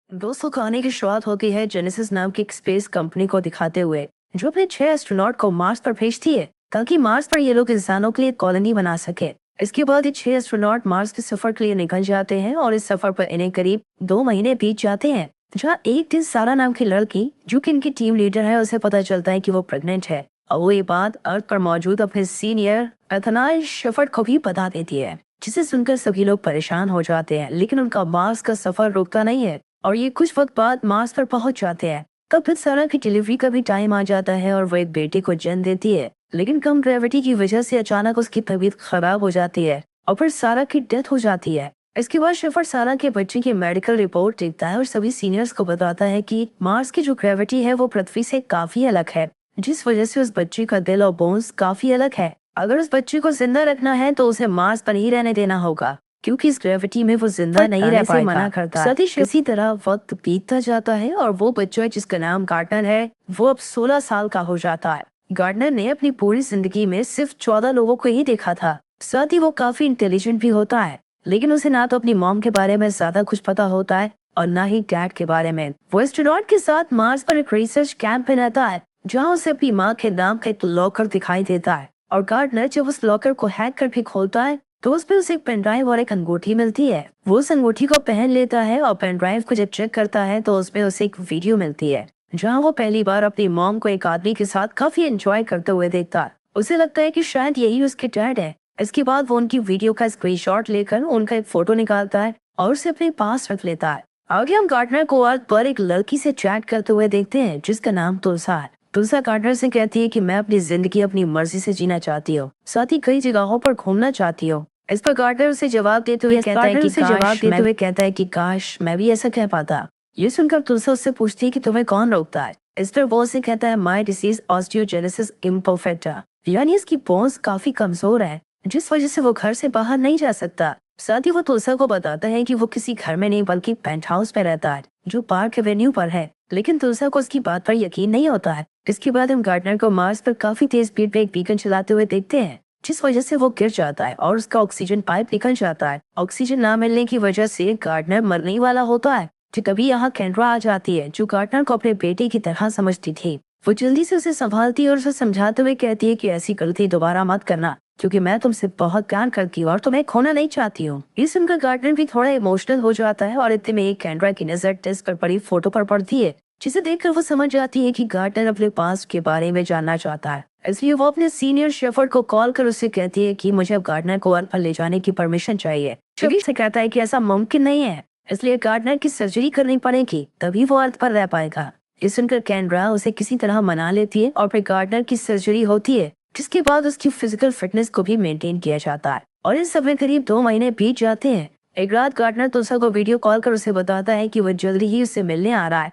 दोस्तों, कहानी की शुरुआत होती है जेनेसिस नाम की एक स्पेस कंपनी को दिखाते हुए, जो अपने 6 एस्ट्रोनॉट को मार्स पर भेजती है ताकि मार्स पर ये लोग इंसानों के लिए कॉलोनी बना सके। इसके बाद ये 6 एस्ट्रोनॉट मार्स के सफर के लिए निकल जाते हैं और इस सफर पर इन्हें करीब 2 महीने बीत जाते हैं, जहाँ एक दिन सारा नाम की लड़की, जो कि इनकी टीम लीडर है, उसे पता चलता है कि वो प्रेग्नेंट है। और वो ये बात अर्थ पर मौजूद अपने सीनियर एथनाल शेफर्ड को भी बता देती है, जिसे सुनकर सभी लोग परेशान हो जाते हैं। लेकिन उनका मार्स का सफर रुकता नहीं है और ये कुछ वक्त बाद मार्स पर पहुंच जाते हैं। तब फिर सारा की डिलीवरी का भी टाइम आ जाता है और वो एक बेटे को जन्म देती है। लेकिन कम ग्रेविटी की वजह से अचानक उसकी तबीयत खराब हो जाती है और फिर सारा की डेथ हो जाती है। इसके बाद शेफर्ड सारा के बच्चे की मेडिकल रिपोर्ट देखता है और सभी सीनियर्स को बताता है कि मार्स की जो ग्रेविटी है वो पृथ्वी से काफी अलग है, जिस वजह से उस बच्चे का दिल और बोन्स काफी अलग है। अगर उस बच्चे को जिंदा रखना है तो उसे मार्स पर ही रहने देना होगा, क्योंकि इस ग्रेविटी में वो जिंदा नहीं रह पाएगा। मना करता है। सतीश इसी तरह वक्त बीतता जाता है और वो बच्चा जिसका नाम गार्डनर है, वो अब 16 साल का हो जाता है। गार्डनर ने अपनी पूरी जिंदगी में सिर्फ 14 लोगों को ही देखा था। साथ ही वो काफी इंटेलिजेंट भी होता है, लेकिन उसे ना तो अपनी मॉम के बारे में ज्यादा कुछ पता होता है और ना ही डैड के बारे में। वो एस्ट्रोनॉट के साथ मार्स पर एक रिसर्च कैंप में रहता है, जहाँ उसे अपनी माँ के नाम का एक लॉकर दिखाई देता है। और गार्डनर जब उस लॉकर को हैक कर भी खोलता है तो उसपे उसे एक पेन ड्राइव और एक अंगूठी मिलती है। वो उस अंगूठी को पहन लेता है और पेन ड्राइव को जब चेक करता है तो उसमें उसे एक वीडियो मिलती है, जहाँ वो पहली बार अपनी मॉम को एक आदमी के साथ काफी एंजॉय करते हुए देखता है। उसे लगता है कि शायद यही उसके डैड है। इसके बाद वो उनकी वीडियो का स्क्रीनशॉट लेकर उनका एक फोटो निकालता है और उसे अपने पास रख लेता है। आगे हम गार्डनर को अर्थ पर एक लड़की से चैट करते हुए देखते हैं, जिसका नाम तुलसा है। तुलसा गार्डनर से कहती है कि मैं अपनी जिंदगी अपनी मर्जी से जीना चाहती हूँ, साथ ही कई जगहों पर घूमना चाहती हूँ। इस पर गार्डनर उसे जवाब देते हुए कहता है कि काश मैं भी ऐसा कह पाता। ये सुनकर तुलसा उससे पूछती है कि तुम्हें कौन रोकता है। इस पर वो उसे कहता है माई डिसीज ऑस्टियोजेनेसिस इम्परफेक्टा, यानी इसकी बोन्स काफी कमजोर है, जिस वजह से वो घर से बाहर नहीं जा सकता। साथ ही वो तुलसा को बताता है कि वो किसी घर में नहीं बल्कि पेंट हाउस में रहता है, जो पार्क एवेन्यू पर है। लेकिन तुलसा को उसकी बात पर यकीन नहीं होता है। इसके बाद हम गार्डनर को मार्स पर काफी तेज स्पीड पे एक बीकन चलाते हुए देखते हैं, जिस वजह से वो गिर जाता है और उसका ऑक्सीजन पाइप निकल जाता है। ऑक्सीजन ना मिलने की वजह से गार्डनर मरने वाला होता है। तो तभी यहाँ केंड्रा आ जाती है, जो गार्डनर को अपने बेटे की तरह समझती थी। वो जल्दी से उसे संभालती है और उसे समझाते हुए कहती है कि ऐसी गलती दोबारा मत करना, क्योंकि मैं तुमसे बहुत प्यार करती हूँ और तुम्हें खोना नहीं चाहती हूँ। ये सुनकर गार्डनर भी थोड़ा इमोशनल हो जाता है और इतने में एक केंड्रा की नजर टेस्ट पर पड़ी फोटो पर पड़ती है, जिसे देखकर वो समझ जाती है कि गार्डनर अपने पास्ट के बारे में जानना चाहता है। इसलिए वो अपने सीनियर शेफर्ड को कॉल कर उससे कहती है कि मुझे अब गार्डनर को अर्थ पर ले जाने की परमिशन चाहिए। शेफर्ड से कहता है कि ऐसा मुमकिन नहीं है, इसलिए गार्डनर की सर्जरी करनी पड़ेगी, तभी वो अर्थ पर रह पाएगा। ये सुनकर केंड्रा उसे किसी तरह मना लेती है और फिर गार्डनर की सर्जरी होती है, जिसके बाद उसकी फिजिकल फिटनेस को भी मेंटेन किया जाता है। और इस समय करीब 2 महीने बीत जाते हैं। एक रात गार्डनर तुलसा को वीडियो कॉल कर उसे बताता है कि वो जल्दी ही उससे मिलने आ रहा है,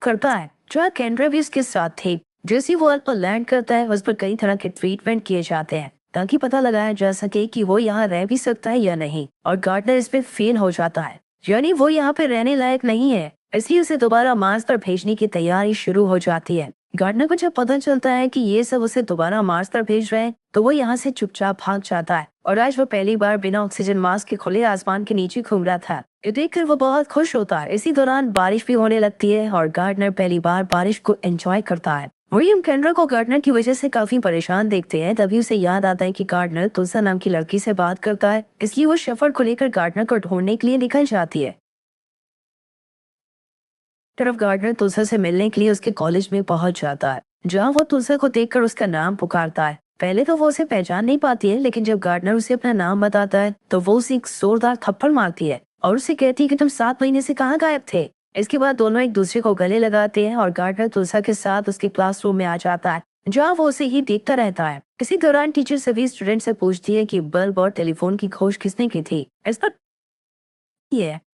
करता है, जहाँ केंड्रा भी उसके साथ थे। जैसे वो अर्थ पर लैंड करता है, उस पर कई तरह के ट्रीटमेंट किए जाते हैं ताकि पता लगाया जा सके कि वो यहाँ रह भी सकता है या नहीं। और गार्डनर इस पे फेल हो जाता है, यानी वो यहाँ पे रहने लायक नहीं है। इसलिए उसे दोबारा मार्स पर भेजने की तैयारी शुरू हो जाती है। गार्डनर को जब पता चलता है कि ये सब उसे दोबारा मार्स पर भेज रहे हैं, तो वो यहाँ से चुपचाप भाग जाता है। और आज वो पहली बार बिना ऑक्सीजन मास्क के खुले आसमान के नीचे घूम रहा था। ये देखकर वो बहुत खुश होता है। इसी दौरान बारिश भी होने लगती है और गार्डनर पहली बार बारिश को एंजॉय करता है। वही हम केंड्रा को गार्डनर की वजह से काफी परेशान देखते हैं। तभी उसे याद आता है कि गार्डनर तुलसा नाम की लड़की से बात करता है, इसलिए वो शेफर्ड को लेकर गार्डनर को ढूंढने के लिए निकल जाती है। तरफ गार्डनर तुलसा से मिलने के लिए उसके कॉलेज में पहुंच जाता है, जहां वो तुलसा को देखकर उसका नाम पुकारता है। पहले तो वो उसे पहचान नहीं पाती है, लेकिन जब गार्डनर उसे अपना नाम बताता है तो वो उसे एक जोरदार थप्पड़ मारती है और उसे कहती है कि तुम 7 महीने से कहाँ गायब थे। इसके बाद दोनों एक दूसरे को गले लगाते हैं और गार्डनर तुलसा के साथ उसके क्लासरूम में आ जाता है, जहाँ वो उसे ही देखता रहता है। इसी दौरान टीचर सभी स्टूडेंट से पूछती है कि बल्ब और टेलीफोन की खोज किसने की थी। इस पर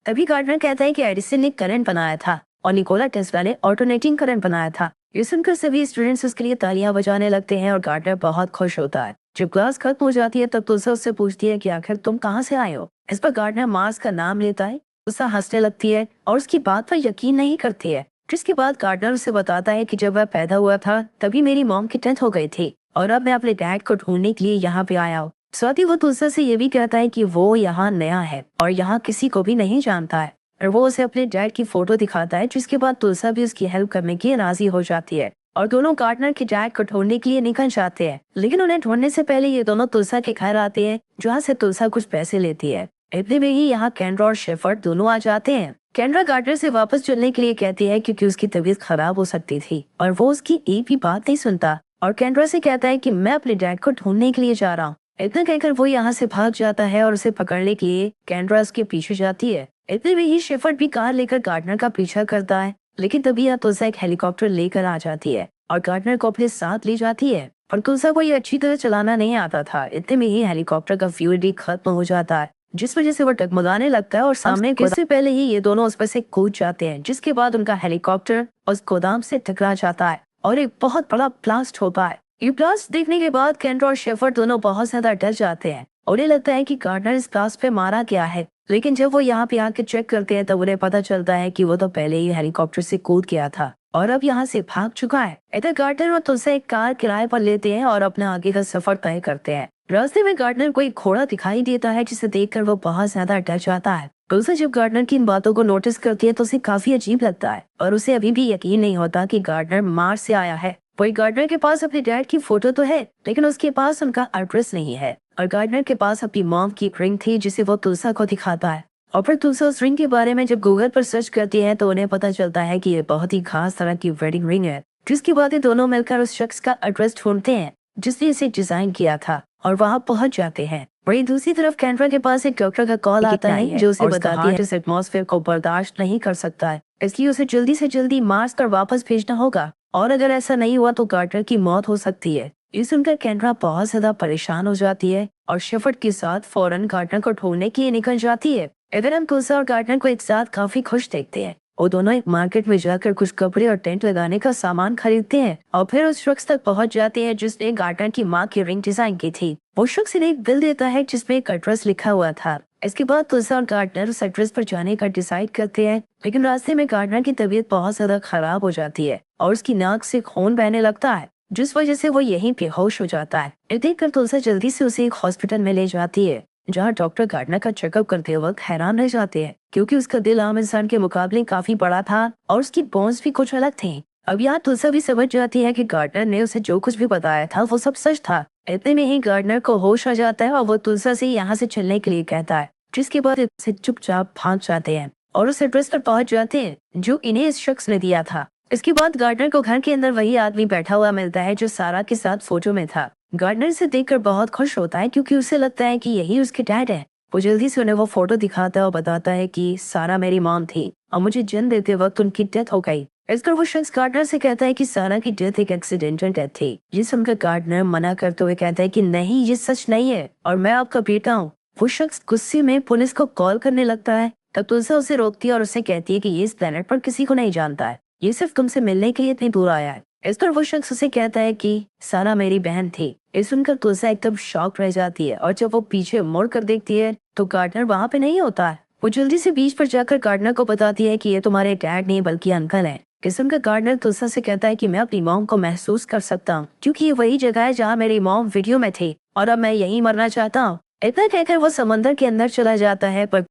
तभी गार्डनर कहता है कि एडिसन ने करंट बनाया था और निकोला टेस्ला ने ऑल्टरनेटिंग करंट बनाया था। ये सुनकर सभी स्टूडेंट्स उसके लिए तालियां बजाने लगते हैं और गार्डनर बहुत खुश होता है। जब क्लास खत्म हो जाती है तब तुलसा उससे पूछती है कि आखिर तुम कहाँ से आए हो। इस पर गार्डनर मार्स का नाम लेता है। तुलसा हंसने लगती है और उसकी बात पर यकीन नहीं करती है, जिसके बाद गार्डनर उसे बताता है कि जब वह पैदा हुआ था तभी मेरी मॉम की डेथ हो गई थी और अब मैं अपने डैड को ढूंढने के लिए यहाँ पे आया हूँ। साथ ही वो तुलसा से ये भी कहता है कि वो यहाँ नया है और यहाँ किसी को भी नहीं जानता है। और वो उसे अपने डैड की फोटो दिखाता है, जिसके बाद तुलसा भी उसकी हेल्प करने की राजी हो जाती है और दोनों गार्डनर के डैड को ढूंढने के लिए निकल जाते हैं। लेकिन उन्हें ढूंढने से पहले ये दोनों तुलसा के घर आते हैं, जहाँ से तुलसा कुछ पैसे लेती है। इतने में ही यहाँ केंड्रा और शेफर्ड दोनों आ जाते हैं। केंड्रा गार्डनर से वापस चलने के लिए कहती है क्योंकि उसकी तबीयत खराब हो सकती थी और वो उसकी एक भी बात नहीं सुनता और केंड्रा से कहता है कि मैं अपने डैड को ढूंढने के लिए जा रहा हूँ। इतना कहकर वो यहाँ से भाग जाता है और उसे पकड़ने के लिए केंड्रा उसके पीछे जाती है। इतने में ही शेफर्ड भी कार लेकर गार्डनर का पीछा करता है, लेकिन तभी यहाँ तुलसा एक हेलीकॉप्टर लेकर आ जाती है और गार्डनर को अपने साथ ले जाती है। पर तुलसा को ये अच्छी तरह चलाना नहीं आता था। इतने में ही हेलीकॉप्टर का फ्यूल खत्म हो जाता है, जिस वजह से वो डगमगाने लगता है और सामने इससे पहले ही ये दोनों उस पर से कूद जाते हैं, जिसके बाद उनका हेलीकॉप्टर उस गोदाम से टकरा जाता है और एक बहुत बड़ा ब्लास्ट होता है। ये ब्लास्ट देखने के बाद केंड्रा और शेफर्ड दोनों बहुत ज्यादा डर जाते हैं और उन्हें लगता है कि गार्डनर इस ब्लास्ट पे मारा गया है। लेकिन जब वो यहाँ पे आके चेक करते हैं तब उन्हें पता चलता है कि वो तो पहले ही हेलीकॉप्टर से कूद गया था और अब यहाँ से भाग चुका है। इधर गार्डनर और तुलसा एक कार किराए पर लेते हैं और अपना आगे का सफर तय करते हैं। रास्ते में गार्डनर को एक घोड़ा दिखाई देता है, जिसे देखकर वो बहुत ज्यादा डर जाता है। तुलसा जब गार्डनर की इन बातों को नोटिस करती है तो उसे काफी अजीब लगता है और उसे अभी भी यकीन नहीं होता कि गार्डनर मार्स से आया है। वही गार्डनर के पास अपने डैड की फोटो तो है, लेकिन उसके पास उनका एड्रेस नहीं है और गार्डनर के पास अपनी मॉम की रिंग थी, जिसे वो तुलसा को दिखाता है। और फिर तुलसा उस रिंग के बारे में जब गूगल पर सर्च करती है तो उन्हें पता चलता है कि ये बहुत ही खास तरह की वेडिंग रिंग है, जिसके बाद ये दोनों मिलकर उस शख्स का एड्रेस ढूंढते हैं जिसने इसे डिजाइन किया था और वहाँ पहुंच जाते हैं। वही दूसरी तरफ केंड्रा के पास एक डॉक्टर का कॉल आता है जो उसे बताती है इस एटमॉस्फेयर को बर्दाश्त नहीं कर सकता है, इसलिए उसे जल्दी से जल्दी मार्स पर वापस भेजना होगा और अगर ऐसा नहीं हुआ तो गार्डनर की मौत हो सकती है। ये सुनकर केंड्रा बहुत ज्यादा परेशान हो जाती है और शेफर्ड के साथ फौरन गार्डनर को ढूंढने के लिए निकल जाती है। इधर हम तुलसा और गार्डनर को एक साथ काफी खुश देखते हैं। वो दोनों एक मार्केट में जाकर कुछ कपड़े और टेंट लगाने का सामान खरीदते हैं और फिर उस शख्स तक पहुंच जाते हैं जिसने गार्डनर की माँ की रिंग डिजाइन की थी। वो शख्स इन्हें एक बिल देता है जिसमें एक एड्रेस लिखा हुआ था। इसके बाद तुलसा और गार्डनर उस एड्रेस पर जाने का डिसाइड करते हैं, लेकिन रास्ते में गार्डनर की तबीयत बहुत ज्यादा खराब हो जाती है और उसकी नाक से खून बहने लगता है, जिस वजह से वो यहीं बेहोश हो जाता है। ये देखकर तुलसा जल्दी से उसे एक हॉस्पिटल में ले जाती है, जहाँ डॉक्टर गार्डनर का चेकअप करते वक्त हैरान रह जाते हैं क्योंकि उसका दिल आम इंसान के मुकाबले काफी बड़ा था और उसकी बोन्स भी कुछ अलग थी। अब यहाँ तुलसा भी समझ जाती है कि गार्डनर ने उसे जो कुछ भी बताया था वो सब सच था। इतने में ही गार्डनर को होश आ जाता है और वो तुलसा से यहाँ से चलने के लिए कहता है, जिसके बाद इसे चुपचाप भाग जाते हैं और उस एड्रेस पर पहुंच जाते हैं जो इन्हें इस शख्स ने दिया था। इसके बाद गार्डनर को घर के अंदर वही आदमी बैठा हुआ मिलता है जो सारा के साथ फोटो में था। गार्डनर से देखकर बहुत खुश होता है क्योंकि उसे लगता है कि यही उसके डैड है। वो जल्दी से उन्हें वो फोटो दिखाता है और बताता है कि सारा मेरी मॉम थी और मुझे जन्म देते वक्त उनकी डेथ हो गई। इस पर वो शख्स गार्डनर से कहता है कि सारा की डेथ एक एक्सीडेंटल डेथ थी। ये सुनकर गार्डनर मना करते हुए कहता है कि नहीं, ये सच नहीं है और मैं आपका बेटा हूँ। वो शख्स गुस्से में पुलिस को कॉल करने लगता है। तब तुलसा उसे रोकती है और उसे कहती है कि ये इस प्लेनेट पर किसी को नहीं जानता है, ये सिर्फ तुमसे मिलने के लिए इतनी दूर आया है। इस पर वो शख्स उसे कहता है कि सारा मेरी बहन थी। ये सुनकर तुलसा एकदम शॉक रह जाती है और जब वो पीछे मुड़ कर देखती है तो गार्डनर वहाँ पे नहीं होता है। वो जल्दी से बीच पर जाकर गार्डनर को बताती है कि ये तुम्हारे डैड नहीं बल्कि अंकल है। ये सुनकर गार्डनर तुलसा से कहता है कि मैं अपनी मॉम को महसूस कर सकता हूँ क्योंकि ये वही जगह है जहाँ मेरी मॉम वीडियो में थी और अब मैं यहीं मरना चाहता हूँ। इतना कहकर वो समंदर के अंदर चला जाता है, पर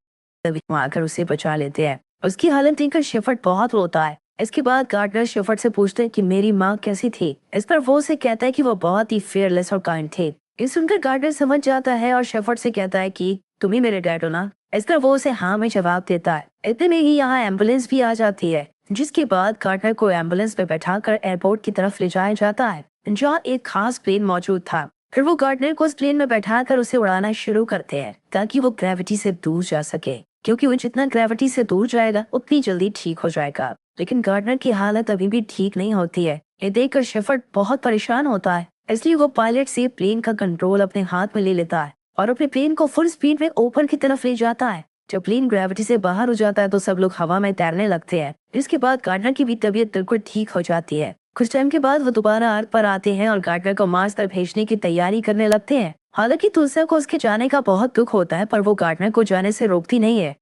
तभी आकर उसे बचा लेते हैं। उसकी हालत देखकर शेफर्ड बहुत रोता है। इसके बाद गार्डनर शेफर्ड से पूछते हैं कि मेरी माँ कैसी थी। इस पर वो उसे कहता है कि वो बहुत ही फेयरलेस और काइंड थे। ये सुनकर गार्डनर समझ जाता है और शेफर्ड से कहता है कि तुम ही मेरे डैड हो ना। इस पर वो उसे हाँ में जवाब देता है। इतने में ही यहाँ एम्बुलेंस भी आ जाती है, जिसके बाद गार्डनर को एम्बुलेंस में बैठाकर एयरपोर्ट की तरफ ले जाया जाता है जहाँ एक खास प्लेन मौजूद था। फिर वो गार्डनर को उस प्लेन में बैठाकर उसे उड़ाना शुरू करते हैं ताकि वो ग्रेविटी से दूर जा सके, क्योंकि वो जितना ग्रेविटी से दूर जाएगा उतनी जल्दी ठीक हो जाएगा। लेकिन गार्डनर की हालत अभी भी ठीक नहीं होती है। ये देखकर शेफर्ड बहुत परेशान होता है, इसलिए वो पायलट से प्लेन का कंट्रोल अपने हाथ में ले लेता है और अपने प्लेन को फुल स्पीड में ऊपर की तरफ ले जाता है। जब प्लेन ग्रेविटी से बाहर हो जाता है तो सब लोग हवा में तैरने लगते हैं। इसके बाद गार्डनर की भी तबीयत बिल्कुल ठीक हो जाती है। कुछ टाइम के बाद वो दोबारा अर्थ पर आते हैं और गार्डनर को मार्स पर भेजने की तैयारी करने लगते हैं। हालांकि तुलसा को उसके जाने का बहुत दुख होता है, पर वो गार्डनर को जाने से रोकती नहीं है